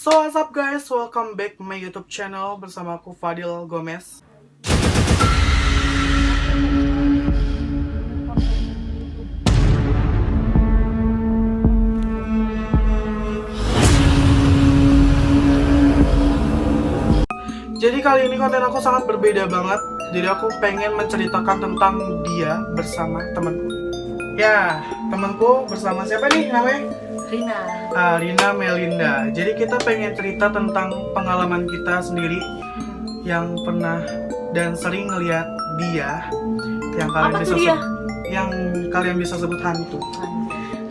So what's up guys, welcome back my YouTube channel bersama aku Fadil Gomez. Jadi kali ini konten aku sangat berbeda banget. Jadi aku pengen menceritakan tentang dia bersama temanku. Ya, temanku bersama siapa nih namanya? Rina. Rina Melinda. Jadi kita pengen cerita tentang pengalaman kita sendiri yang pernah dan sering ngelihat dia yang kalian Apa bisa tuh dia? yang kalian bisa sebut hantu.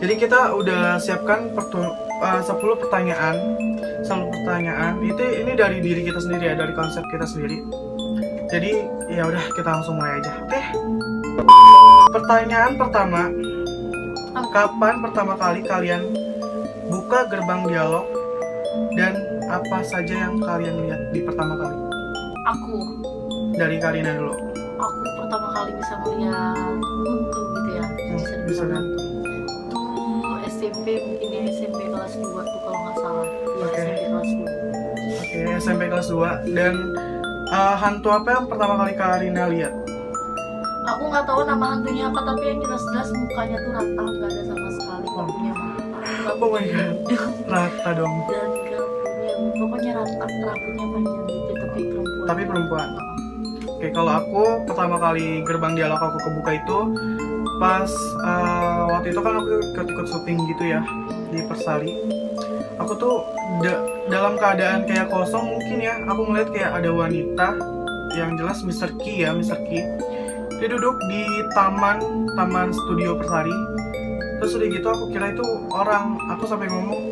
Jadi kita udah siapkan 10 pertanyaan. 10 pertanyaan. Ini dari diri kita sendiri ya, dari konsep kita sendiri. Jadi ya udah kita langsung mulai aja. Oke. Pertanyaan pertama. Kapan pertama kali kalian buka gerbang dialog dan apa saja yang kalian lihat di pertama kali? Aku Dari Karina dulu. pertama kali bisa melihat hantu gitu ya. Bisa kan? Itu SMP, mungkin ya SMP kelas 2 tuh kalau nggak salah. Ya, Oke. SMP kelas 2. Oke, SMP kelas 2. Dan hantu apa yang pertama kali Karina lihat? Aku nggak tahu nama hantunya apa, tapi yang jelas-jelas mukanya tuh rata, nggak ada sama sekali, nggak punya mata. Oh my god, rata dong. Dan nggak punya, pokoknya rata, rambutnya panjang gitu, tapi perempuan. Tapi perempuan. Oke, kalau aku pertama kali gerbang dialog aku kebuka itu pas waktu itu kan aku ikut syuting gitu ya di Persali. Aku tuh dalam keadaan kayak kosong mungkin ya. Aku ngeliat kayak ada wanita yang jelas Mr. Ki ya, Mr. Ki. Dia duduk di taman studio Persari. Terus udah gitu aku kira itu orang. Aku sampai ngomong,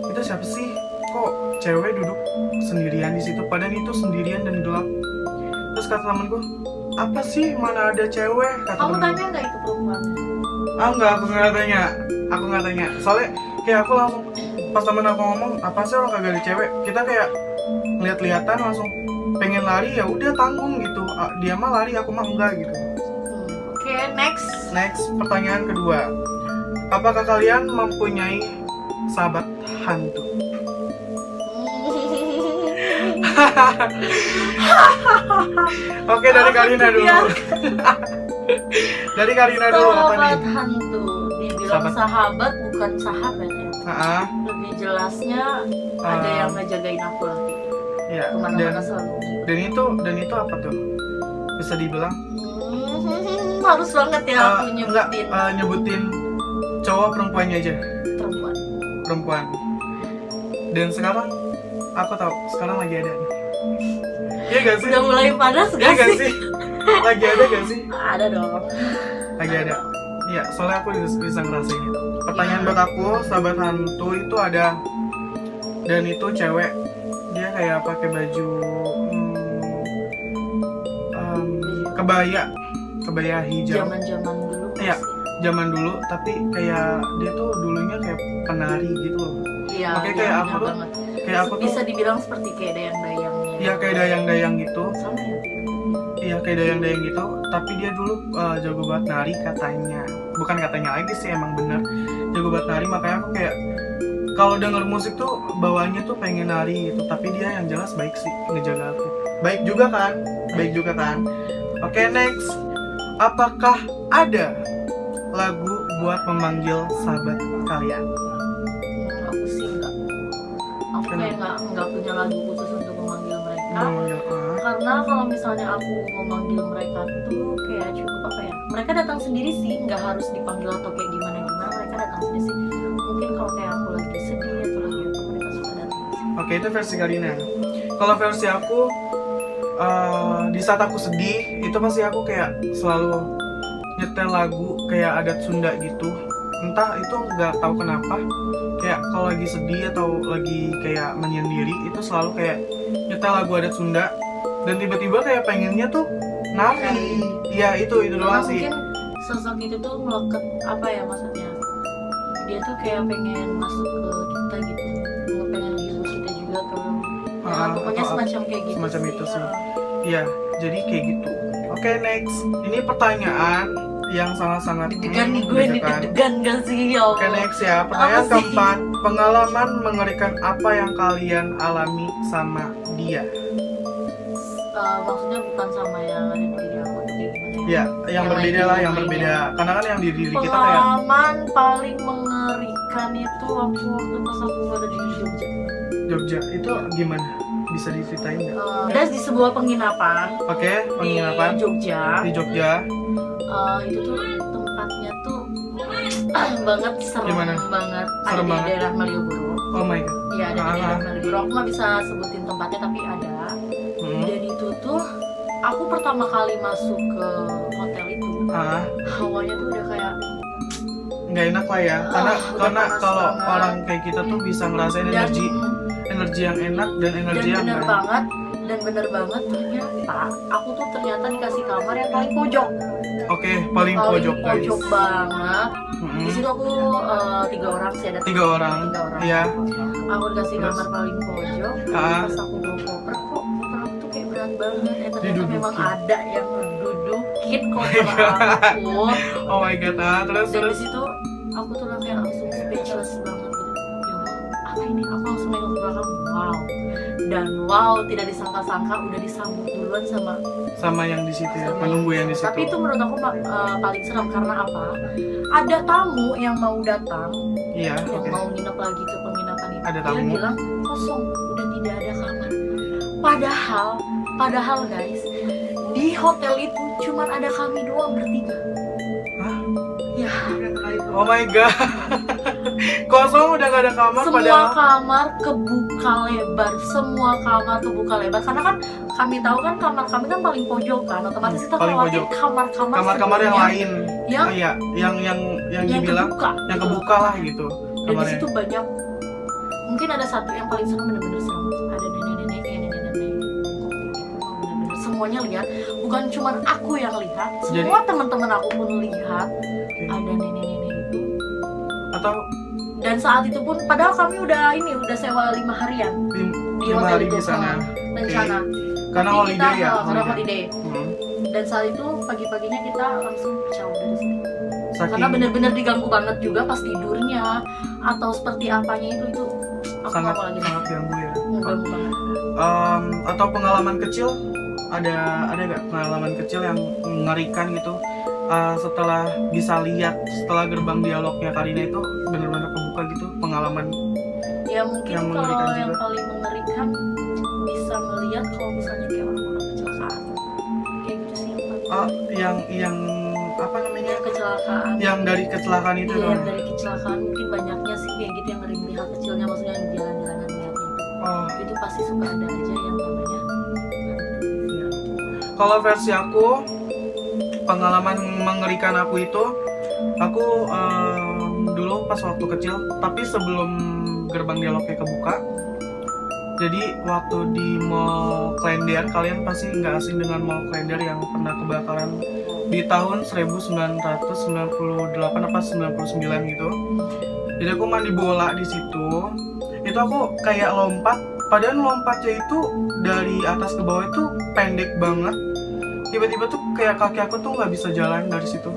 itu siapa sih? Kok cewek duduk sendirian di situ? Padahal itu sendirian dan gelap. Terus kata temanku, apa sih? Mana ada cewek? Kata Kamu temenku. tanya nggak itu perempuan? Enggak, aku nggak tanya. Aku nggak tanya. Soalnya kayak aku langsung pas temen aku ngomong, apa sih orang kagak ada cewek? Kita kayak lihat-lihatan langsung pengen lari, ya udah tanggung gitu. Dia mah lari, aku mah enggak gitu. Oke, next. Next, pertanyaan kedua. Apakah kalian mempunyai sahabat hantu? Oke, dari Karina dulu. Dari Karina dulu apa nih? Sahabat hantu. Dibilang Sahabat. sahabat bukan sahabat ya. Ah, Lebih jelasnya ada yang ngejagain aku lah. ya. Kemana-mana selalu. Dan itu apa tuh? Bisa dibilang? Harus banget ya aku Enggak, nyebutin nyebutin cowok perempuannya aja. perempuan. Perempuan. Dan sekarang aku tahu sekarang lagi ada nih. Iya gak sih? Udah mulai panas Iya gak gak sih? sih? Lagi ada gak sih? Ada dong. Lagi ada. Iya, soalnya aku bisa ngerasain itu. Pertanyaan Iya. buat aku, sahabat hantu itu ada, dan itu cewek. Dia kayak pakai baju kebaya hijau. Zaman-zaman dulu. Iya, zaman dulu. Tapi kayak dia tuh dulunya kayak penari gitu loh. Iya. Oke, kayak aku tuh, banget. kayak aku tuh, Bisa dibilang seperti kayak dayang-dayangnya. iya kayak dayang-dayang gitu. Sama ya. Iya kayak dayang-dayang gitu. Tapi dia dulu jago banget nari katanya. Bukan katanya lagi sih, emang bener jago banget nari. Makanya aku kayak kalau denger musik tuh bawaannya tuh pengen nari gitu. Tapi dia yang jelas baik sih, ngejaga aku. Baik juga kan? Baik juga kan? Oke, next. Apakah ada lagu buat memanggil sahabat kalian? Aku sih enggak. Aku kayak enggak punya lagu khusus untuk memanggil mereka. Memanggil Karena kalau misalnya aku memanggil mereka tuh kayak cukup apa ya? Mereka datang sendiri sih, nggak harus dipanggil atau kayak gimana. Mereka datang sendiri sih. Mungkin kalau kayak aku lagi sedih atau lagi apa, mereka suka datang. Oke, itu versi Karina. Kalau versi aku, di saat aku sedih, itu pasti aku kayak selalu nyetel lagu kayak adat Sunda gitu. Entah itu nggak tahu kenapa. Kayak kalau lagi sedih atau lagi kayak menyendiri, itu selalu kayak nyetel lagu adat Sunda. Dan tiba-tiba kayak pengennya tuh nari. Iya, itu doang sih. Mungkin sosok itu tuh melekat apa ya maksudnya? Dia tuh kayak pengen masuk ke kita gitu. Nggak pengen ngibur kita juga tuh. Ya, pokoknya atau semacam kayak gitu. semacam itu sih. Ya. Iya, jadi kayak gitu. Oke, next. Ini pertanyaan yang sangat-sangat Deg-degan nih gue nih, deg-degan. deg-degan gak sih ya Oke, Allah? next ya. Pertanyaan Apa sih? keempat. pengalaman mengerikan apa yang kalian alami sama dia? Maksudnya bukan sama yang ada di diri aku tuh kayak gimana ya? Ya, yang berbeda lah, yang berbeda. Karena kan yang di diri kita kayak Pengalaman paling mengerikan itu waktu pas aku ada di Jogja. Jogja. Itu gimana? Bisa diceritain nggak? Ada di sebuah penginapan Oke, penginapan di Jogja. di Jogja. Itu tuh tempatnya tuh banget serem Gimana? banget. Serem Ada banget. di daerah Malioboro. Oh my god. Iya, ada di Ah. daerah Malioboro. Aku nggak bisa sebutin tempatnya tapi ada. Hmm. Dan itu tuh aku pertama kali masuk ke hotel itu, hawanya tuh udah kayak Nggak enak lah ya. Karena udah karena panas kalau banget. orang kayak kita tuh bisa ngerasain energi yang enak dan energi yang bener nggak enak. banget ternyata aku tuh ternyata dikasih kamar yang paling pojok. Oke, paling pojok guys. Pojok banget. Mm-mm. Di situ aku 3 orang sih, ada 3 orang. tiga orang. Iya. Aku dikasih Terus? kamar paling pojok. Ah. Pas aku bawa koper, kok koper aku tuh kayak berat banget. Ternyata Didudukin. memang ada yang ngedudukin Oh koper my God. aku. Oh my god. Terus Dan di terus. situ aku tuh kayak langsung speechless banget gitu. Ya Allah, apa ini? Aku langsung nengok ke belakang. Wow. Dan wow, tidak disangka-sangka udah disambut duluan Sama yang di situ ya, sama penunggu yang di situ. Tapi itu menurut aku paling seram karena apa? Ada tamu yang mau datang, Iya, yang oke. mau nginep lagi ke penginapan itu. Ada Dia tamu. bilang kosong, udah tidak ada kamar. Padahal guys, di hotel itu cuma ada kami doang bertiga. Hah? Ya, Oh my god. Kosong udah gak ada kamar semua padahal. kamar kebuka lebar. Karena kan kami tahu kan kamar kami kan paling pojok kan, otomatis kita Paling khawatir pojok. kamar-kamar Kamar yang sebelumnya lain. yang Oh iya, yang dibilang kebuka, yang gitu. kebuka lah gitu. Dan di Kamarnya. situ banyak, mungkin ada satu yang paling serem, bener-bener serem. Ada nenek-nenek bener-bener semuanya lihat, bukan cuma aku yang lihat, semua teman-teman aku pun lihat. Oke. Ada nenek-nenek itu. Atau Dan saat itu pun padahal kami udah sewa 5 harian di 5 hotel hari itu di sana. rencana. Karena Tapi holiday ya. karena holiday. Hmm. Dan saat itu pagi-paginya kita langsung jauh dari sini. Saking Karena bener-bener diganggu banget juga pas tidurnya atau seperti apanya itu aku sangat nggak mau lagi sangat ganggu ya. mengganggu banget. Atau pengalaman kecil ada nggak pengalaman kecil yang mengerikan gitu setelah bisa lihat setelah gerbang dialognya Karina itu benar-benar kebuka gitu pengalaman Ya mungkin yang kalau mengerikan yang juga. paling mengerikan bisa melihat kalau misalnya kayak orang-orang kecelakaan kayak gitu sih. yang apa namanya Yang kecelakaan. yang dari kecelakaan itu Iya, dong. dari kecelakaan mungkin banyaknya sih kayak gitu yang ngeri hal kecilnya, maksudnya yang jalan-jalanan lihatnya Oh, itu pasti suka ada aja yang namanya. iya. Kalau versi aku pengalaman mengerikan aku itu aku dulu pas waktu kecil tapi sebelum gerbang dialognya kebuka. Jadi waktu di Mall Klender, kalian pasti nggak asing dengan Mall Klender yang pernah kebakaran di tahun 1998 apa 99 gitu. Jadi aku mandi bola di situ. Itu aku kayak lompat, padahal lompatnya itu dari atas ke bawah itu pendek banget. Tiba-tiba tuh kayak kaki aku tuh nggak bisa jalan dari situ.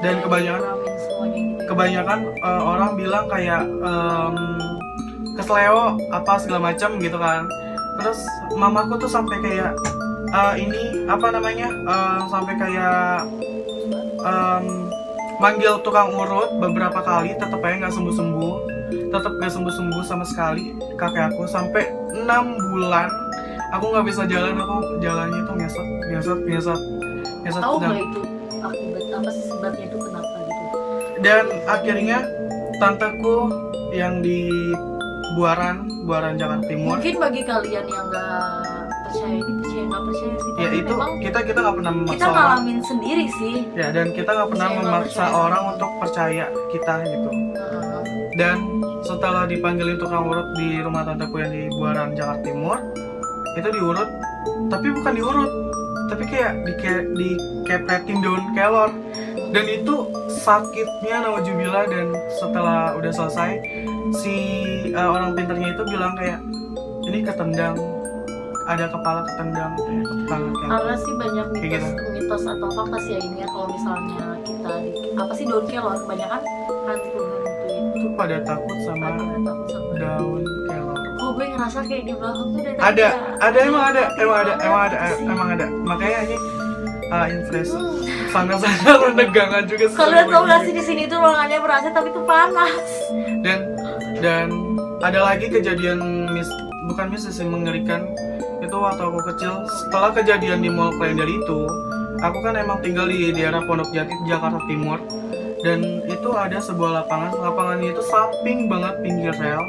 Dan Ngalamin semuanya gitu. kebanyakan orang bilang kayak kesleo apa segala macam gitu kan. Terus mamaku tuh sampai kayak ini apa namanya sampai kayak manggil tukang urut beberapa kali tetap aja nggak sembuh sama sekali. Kakek aku sampai 6 bulan aku nggak bisa jalan, aku jalannya tuh ngesot Tahu dan, nggak itu akibat apa sih sebabnya itu kenapa gitu? dan akhirnya tanteku yang di Buaran Jakarta Timur Mungkin bagi kalian yang nggak percaya sih. ya tapi itu memang kita nggak pernah memaksa kita orang ngalamin sendiri sih. ya, dan kita nggak pernah Percaya nggak memaksa percaya. orang untuk percaya kita gitu. Dan setelah dipanggilin tukang urut di rumah tanteku yang di Buaran Jakarta Timur, itu diurut, tapi bukan diurut, tapi kayak dikepretin daun kelor. Dan itu sakitnya nauzubillah. Dan setelah udah selesai, si orang pinternya itu bilang kayak ini ketendang, ada kepala ketendang kayak tangan kayak Karena sih banyak Kayak mitos atau fakta sih ya ini ya, kalau misalnya kita apa sih daun kelor kebanyakan hantu itu tuh pada takut sama takut sama daun kelor. kok gue ngerasa kayak di belakang tuh emang ada makanya ini inflasi sangat-sangat menegangkan juga. Kalian tau gak sih di sini tuh ruangannya berasa tapi tuh panas. Dan ada lagi kejadian bukan mistis sih, mengerikan. Itu waktu aku kecil, setelah kejadian di Mall Klender itu, aku kan emang tinggal di daerah Pondok Jati, Jakarta Timur. Dan itu ada sebuah lapangannya itu samping banget pinggir rel.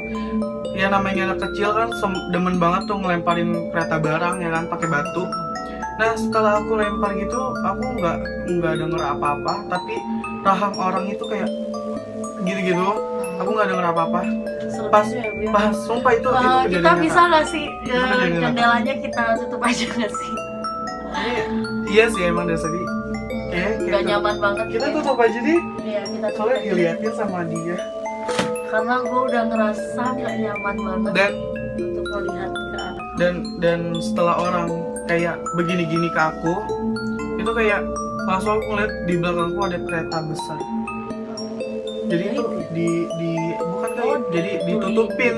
Ya namanya anak kecil kan demen banget tuh ngelemparin kereta barang ya kan pakai batu. Nah setelah aku lempar gitu, aku nggak denger apa-apa, tapi rahang orang itu kayak gitu-gitu. Aku nggak denger apa-apa. Pas sumpah itu kejadian kita bisa nyata. nggak sih jendelanya kita tutup aja nggak sih? Iya sih emang dasar di nggak nyaman banget. Kita tutup aja deh. Iya kita tutup. Soalnya diliatin sama dia. Karena gue udah ngerasa nggak nyaman banget untuk melihat ke anak. Dan setelah orang kayak begini-gini ke aku, itu kayak langsung aku ngeliat di belakangku ada kereta besar. Jadi itu bukan kayak jadi ditutupin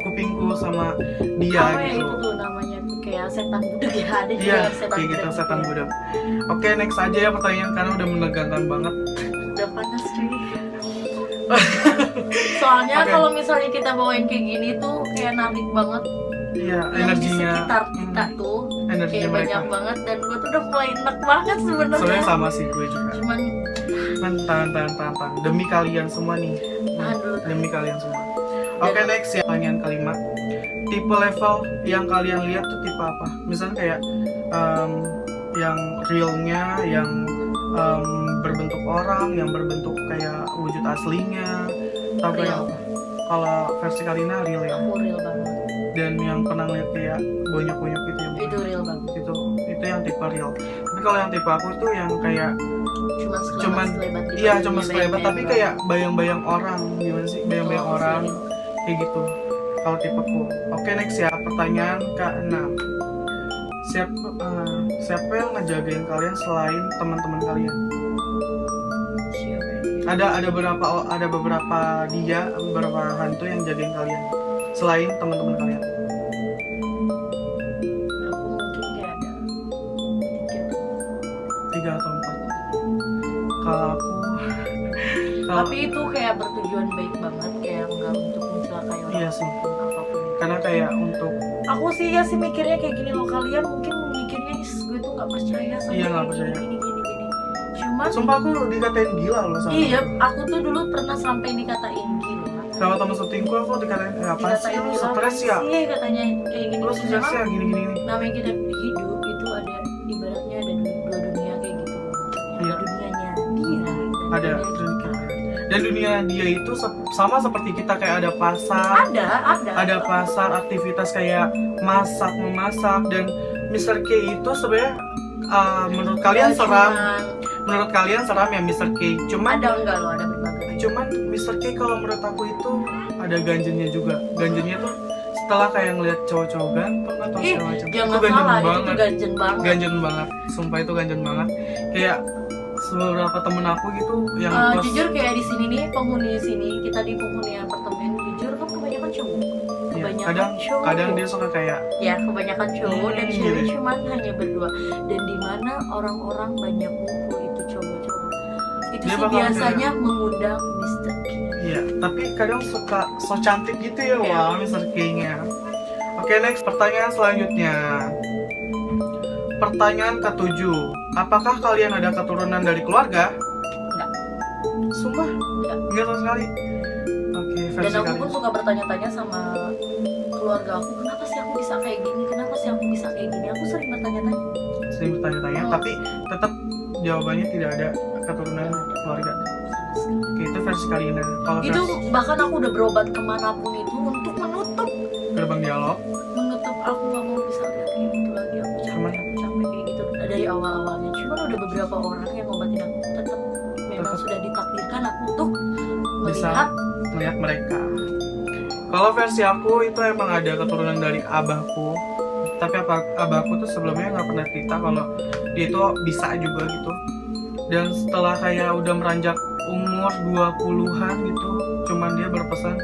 kupingku sama dia apa gitu. Itu tuh namanya tuh kayak setan budak ya, ada juga Iya, setan kayak gitu budak setan ya. budak. Oke, next aja ya pertanyaan karena udah menegangkan banget. Udah panas cuy. Soalnya kalau misalnya kita bawain kayak gini tuh kayak narik banget. Iya, yang energinya di sekitar kita tuh energinya kayak mereka. banyak banget dan gue tuh udah mulai enak banget sebenarnya. Soalnya sama sih gue juga. Cuman tahan demi kalian semua nih. tahan dulu. Demi kalian semua. Oke, next ya pertanyaan kelima. Tipe level yang kalian lihat tuh tipe apa? Misalnya kayak yang realnya, yang berbentuk orang, yang berbentuk kayak wujud aslinya, atau kayak Real. apa? Kalau versi Karina real ya. Aku real banget. Dan yang pernah lihat kayak bonyok-bonyok gitu ya. Itu real banget. Itu yang tipe real. Tapi kalau yang tipe aku tuh yang kayak Cuman iya cuma sekelebat tapi kayak bayang-bayang orang, gimana sih bayang-bayang orang kayak gitu kalau tipeku. Oke, next ya pertanyaan ke-6. Siapa yang ngejagain kalian selain teman-teman kalian? Ada beberapa hantu yang jagain kalian selain teman-teman kalian. Aku mungkin kayak ada 3 atau 4. Kalau aku tapi itu kayak bertujuan baik banget, kayak enggak untuk mencelakai orang. Iya sih. Apapun itu. Karena kayak untuk Aku sih mikirnya kayak gini loh, kalian mungkin mikirnya gue tuh nggak percaya sama Iya, nggak percaya. gini. Cuman sumpah aku dikatain gila loh sama iya, aku tuh dulu pernah sampai dikatain gila. sama teman setingku aku dikatain apa sih lu gila, stres ya? Iya katanya kayak gini. Lu stres ya gini. Namanya kita hidup itu ada ibaratnya ada dua dunia kayak gitu. Iya. Ada dunianya dia. Ada dunia kita. dan dunia dia itu sama seperti kita, kayak ada pasar, Ada. pasar, aktivitas kayak memasak dan Mr. K itu sebenarnya menurut kalian seram ya Mr. K, cuman Ada enggak loh, ada berbagai. cuman Mr. K kalau menurut aku itu ada ganjennya juga. Ganjennya tuh setelah kayak ngeliat cowok-cowok ganteng atau segala macam, Jangan itu ganjen salah, itu banget. tuh ganjen banget. Sumpah itu ganjen banget. Kayak beberapa temen aku gitu yang plus Jujur kayak di sini nih, penghuni sini, kita di penghuni apartemen, jujur kan kebanyakan cowok. ya, Kebanyakan cowok. kadang dia suka kayak Ya, kebanyakan cowok dan Hmm, cewek gitu. cuman hanya berdua. Dan di mana orang-orang banyak ngumpul itu cowok-cowok. Itu Dia sih bakal biasanya mengundang Mr. K. iya, tapi kadang suka so cantik gitu ya, Iya. wah Mr. K-nya. Oke, next pertanyaan selanjutnya. Pertanyaan ke-7. Apakah kalian ada keturunan dari keluarga? Enggak. Sumpah? Enggak sama sekali. Oke, Dan versi aku pun kalian. suka bertanya-tanya sama keluarga aku, kenapa sih aku bisa kayak gini? Kenapa sih aku bisa kayak gini? Aku sering bertanya-tanya. Sering bertanya-tanya, tapi tetap jawabannya tidak ada keturunan keluarga. Oke, itu versi Karina. Kalau Itu versi bahkan aku udah berobat kemanapun itu untuk menutup gerbang dialog, aku nggak mau bisa lihat kayak gitu lagi. Aku capek kayak gitu dari awal-awalnya. Cuman udah beberapa orang yang ngobatin aku, tetap memang sudah ditakdirkan aku untuk bisa melihat. melihat mereka. Kalau versi aku itu emang ada keturunan dari abahku, tapi abahku tuh sebelumnya nggak pernah cerita kalau dia itu bisa juga gitu. Dan setelah kayak udah meranjak umur 20-an gitu, cuman dia berpesan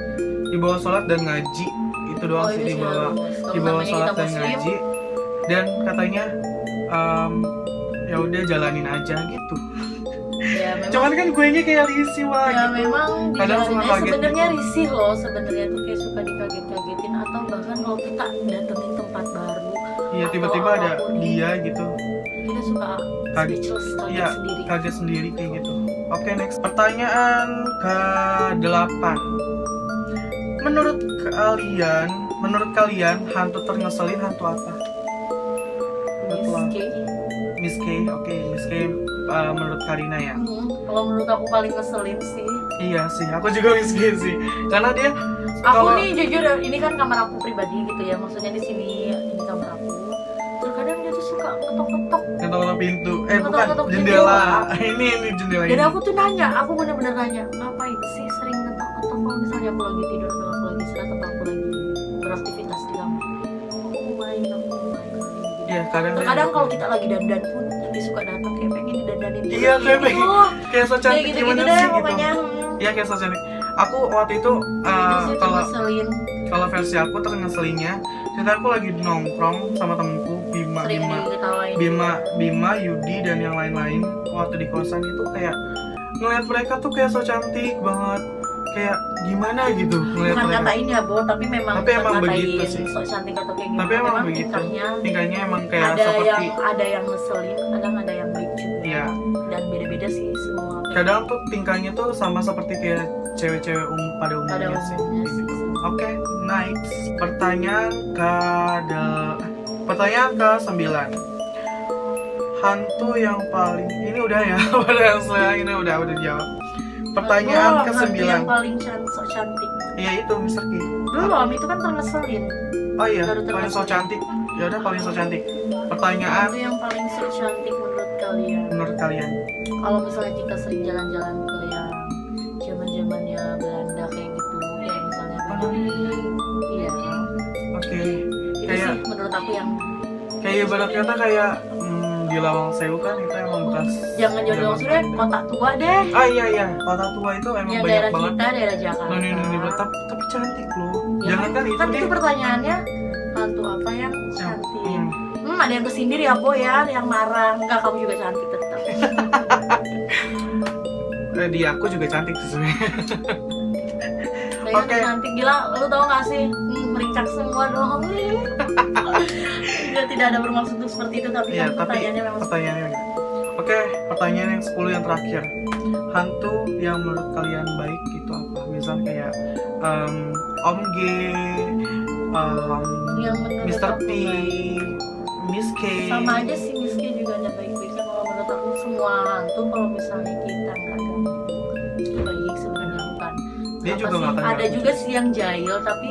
dibawa sholat dan ngaji, itu doang sih, itu sih harus. Kalau dibawa namanya sholat kita dan muslim, ngaji, dan katanya ya udah jalanin aja gitu. ya memang Cuman kan kuenya kayak risih wah ya gitu. memang Kadang suka dijalanin kaget sebenarnya gitu. risih loh, sebenarnya tuh kayak suka dikaget-kagetin, atau bahkan kalau kita datengin tempat baru Iya, tiba-tiba atau ada apapun dia gitu. kita suka Kaget. speechless, kaget Iya, sendiri. kaget sendiri kayak gitu. Oke, next. Pertanyaan ke-8. Menurut kalian hantu terngeselin hantu apa? Miss K. Miss K, oke, Miss K menurut Karina ya. Kalau menurut aku paling ngeselin sih, Iya sih, aku juga Miss K sih. Karena dia aku kalau nih jujur, ini kan kamar aku pribadi gitu ya, maksudnya di sini ini kamar aku. Terkadang dia tuh suka ketok-ketok, ketok-ketok pintu, bukan Ketok-ketok jendela. Ini jendela dan ini. aku tuh nanya, aku bener-bener nanya, ngapain sih sering ketok-ketok kalau misalnya aku lagi tidur atau aku lagi istirahat atau aku lagi beraktivitas di kamar. Aku main. Iya, kadang dia- Terkadang kalau kita lagi dandan pun dia suka datang kayak pengen didandanin. Iya, kayak pengen. Kayak so Kayak cantik gitu-gitu gimana deh sih gitu. pokoknya. Iya, kayak so cantik. Aku waktu itu Itu sih kalau ngeselin. kalau versi aku terngeselinnya, cerita aku lagi nongkrong sama temenku Sering diketawain. Bima, Yudi dan yang lain-lain waktu di kosan itu kayak ngeliat mereka tuh kayak so cantik banget, kayak gimana gitu ngeliat Bukan mereka. ngatain ya, Bo, tapi memang Tapi emang bukan begitu ngatain sih. sok cantik atau kayak gimana. Tapi emang begitu. Tingkahnya emang kayak seperti ada yang ngeselin, kadang ada yang baik juga. Iya. Dan beda-beda sih semua. kadang tuh tingkahnya tuh sama seperti kayak cewek-cewek pada Pada umumnya sih. umumnya sih. Oke, next. Pertanyaan ke-9. Hantu yang paling ini udah ya, padahal saya ini udah dijawab. Pertanyaan Oh, hantu yang ke-9. paling sok cantik. Iya itu Mr. K. Belum, itu kan terngeselin. Oh iya, Baru paling so termasuk. cantik. Ya udah paling so cantik. Pertanyaan Hantu yang paling sok cantik menurut kalian? menurut kalian. Kalau misalnya kita sering jalan-jalan ke yang zaman-zamannya Belanda kayak gitu, ya misalnya Benjamin, iya. Oke. Itu Kayak sih menurut aku yang kayak ibarat kata kayak di Lawang Sewu kan itu emang bekas. jangan jauh zaman sudah Belanda. kota tua deh. Ah iya, kota tua itu emang Yang banyak daerah banget. kita, daerah Jakarta. Noni tapi cantik loh. Ya, Jangan kan itu kan dia. itu pertanyaannya, hantu apa yang cantik? Ada yang kesindir ya, Bo ya, ada yang marah. Enggak, kamu juga cantik tetap. Di aku juga cantik sih sebenarnya. Saya Oke. cantik, gila, lu tau gak sih? Merincak semua dong. Tidak ada bermaksud untuk seperti itu, tapi Iya, kan tapi pertanyaannya memang pertanyaannya enggak. Oke, pertanyaan yang 10 yang terakhir. Hantu yang menurut kalian baik gitu apa? Misal kayak Om G, yang menurut Mr. aku P, baik. Miss K. Sama aja sih, Miski juga ada baik-baiknya. Kalau menurut aku semua hantu kalau misalnya kita nggak ganggu itu baik sebenarnya, bukan Dia apa juga sih, nggak akan ada ganggu. juga sih yang jahil, tapi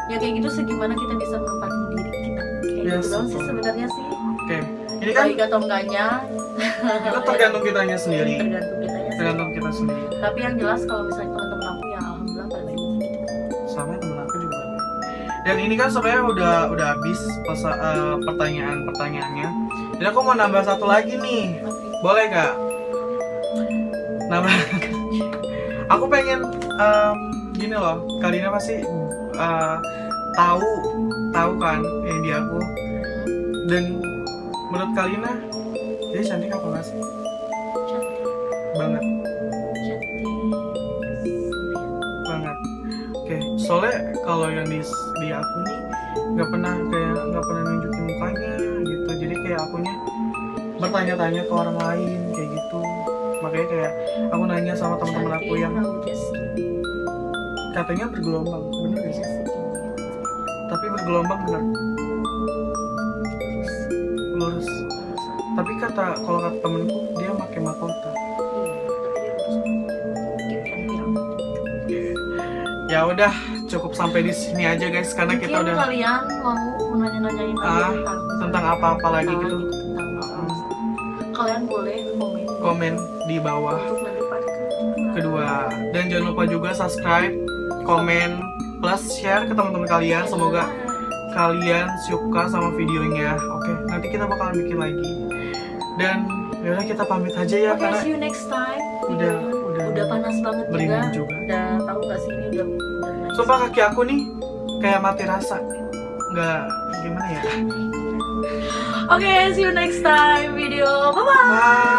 ya kayak gitu segimana kita bisa menempatkan diri kita kayak Yes, gitu doang sih betul. sebenarnya sih. Oke, ini kan Baik atau enggaknya itu tergantung kitanya sendiri. tergantung kitanya sih. Tergantung kita sendiri. Tapi yang jelas kalau misalnya teman-teman aku ya alhamdulillah pada baik. Sama temen aku juga. Dan ini kan sebenarnya udah habis pertanyaannya. Dan aku mau nambah satu lagi nih. Boleh gak? Nambah. Aku pengen gini loh. Karina pasti tahu kan yang di aku. Dan menurut Karina dia cantik apa nggak sih? Cantik, Banget, cantik. banget. Oke, soalnya kalau yang di aku nih nggak pernah nunjukin mukanya gitu. Jadi kayak akunya bertanya-tanya ke orang lain kayak gitu. Makanya kayak aku nanya sama teman-teman aku Cantik, yang rambutnya segini. katanya bergelombang, bener gak Iya sih? segini. Tapi bergelombang bener, Terus lurus. Tapi kalau kata temenku dia pakai mahkota. Ya udah, cukup sampai di sini aja guys karena mungkin kita udah kalian mau menanya-nanyain lagi tentang apa-apa lagi gitu. tentang masalah. Kalian boleh Komen di bawah. untuk nanti part Kedua, dan jangan lupa juga subscribe, komen, plus share ke teman-teman kalian. Semoga kalian suka sama videonya. Oke, nanti kita bakalan bikin lagi. Dan yaudah kita pamit aja ya Oke, karena see you next time. udah udah panas banget Merinding juga. Udah tahu gak sih ini udah naik. Sumpah kaki aku nih kayak mati rasa. Nggak gimana ya. Oke, see you next time video. Bye bye. Bye.